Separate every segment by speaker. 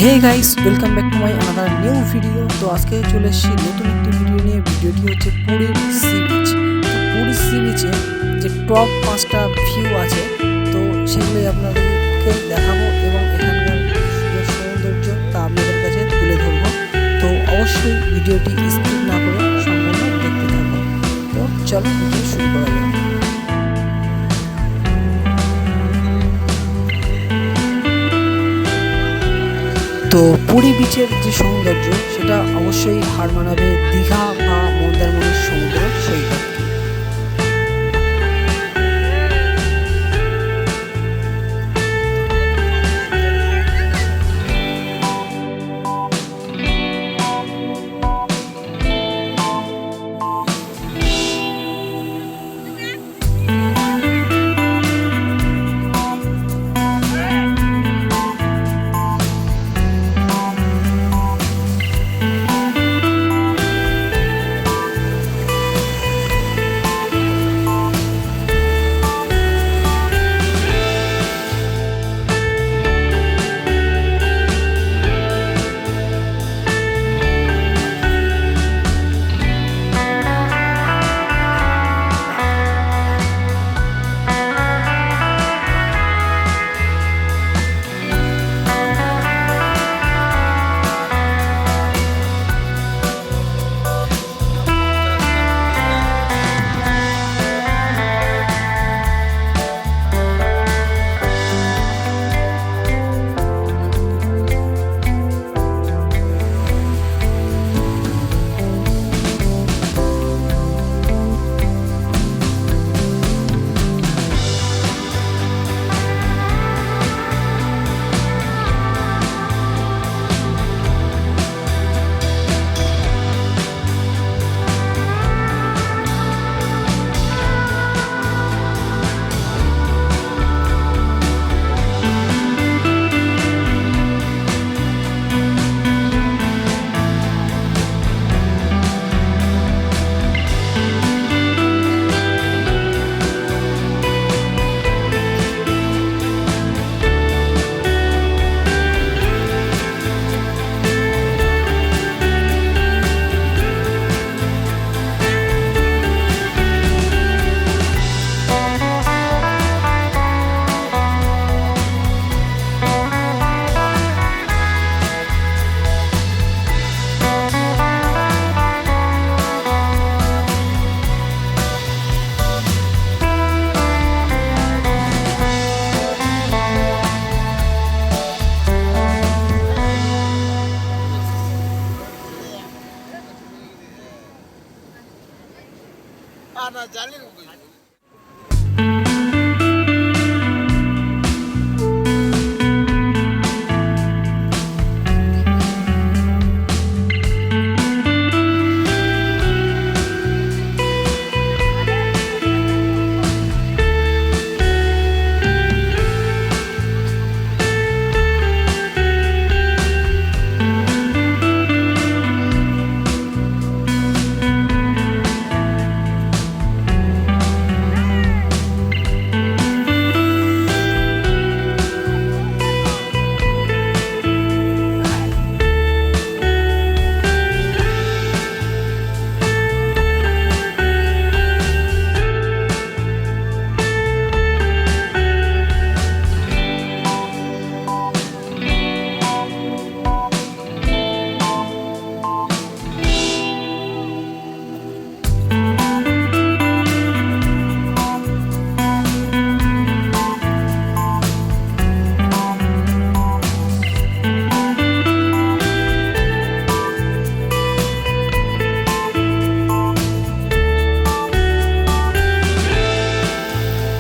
Speaker 1: Hey guys, welcome back to my another new video. তো আজকে চলে এসেছি নতুন একটি ভিডিও নিয়ে। ভিডিওটি হচ্ছে পুরীর সি বিচ। তো পুরীর সি বিচে যে টপ 5টা ভিউ আছে, তো সেগুলোই আপনাদেরকে দেখাবো এবং এখানকার যে সৌন্দর্য তা আপনাদের কাছে তুলে ধরবো। তো অবশ্যই ভিডিওটি স্কিপ না করে সম্পূর্ণ দেখতে থাকুন। তো চলো ভিডিও শুরু করা যাক। তো পুরী বিচের যে সৌন্দর্য সেটা অবশ্যই হার মানাবে দীঘা বা মন্দারমণির সমুদ্র সৈকত।
Speaker 2: না জানি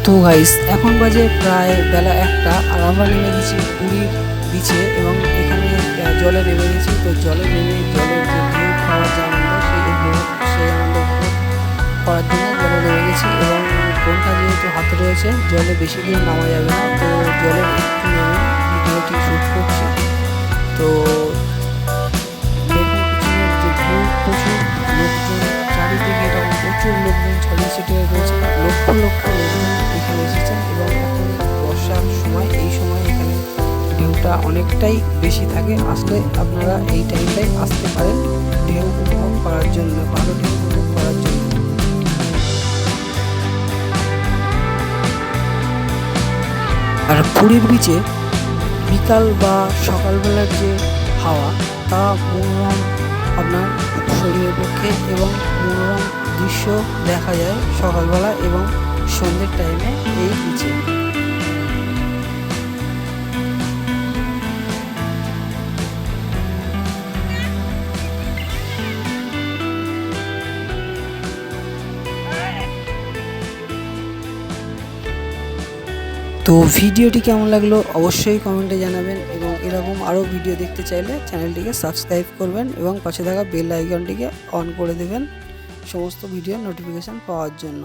Speaker 1: তো গাইস, এখন বাজে প্রায় বেলা 1টা আর আমরা নেমে গেছি পুরীর বিচে এবং এখানে জলে নেমে গেছি। তো জলে নেমে জলের যে ঢেউ খাওয়ার যে আনন্দ, সেই আনন্দ করার জন্য জলে নেমে গেছি এবং ফোনটা যেহেতু হাতে রয়েছে জলে বেশি দূর নামা যাবে না, তো জলে একটু নেমে ভিডিওটি শ্যুট করছি। তো দেখুন পিছনের যে ঢেউ, প্রচুর লোকজন চারিদিকে, এরকম প্রচুর লোকজন ছড়িয়ে ছিটিয়ে রয়েছে। লক্ষ লক্ষ লোকজন এখানে এসেছেন এবং এখন বর্ষার সময়, এই সময় এখানে ঢেউটা ঢেউটা অনেকটাই বেশি থাকে। আসলে আপনারা এই টাইমটাই আসতে পারেন ঢেউ উপভোগ করার জন্য, ভালো ঢেউ উপভোগ করার জন্য। আর পুরীর বিচে বিকাল বা সকালবেলার যে হাওয়া তা মনোরম, আপনার শরীরের পক্ষে এবং মনোরম দৃশ্য দেখা যায় সকালবেলা এবং সন্ধ্যের টাইমে এই বিচে। তো ভিডিওটি কেমন লাগলো অবশ্যই কমেন্টে জানাবেন এবং এরকম আরও ভিডিও দেখতে চাইলে চ্যানেলটিকে সাবস্ক্রাইব করবেন এবং পাশে থাকা বেল আইকনটিকে অন করে দেবেন সমস্ত ভিডিও নোটিফিকেশান পাওয়ার জন্য।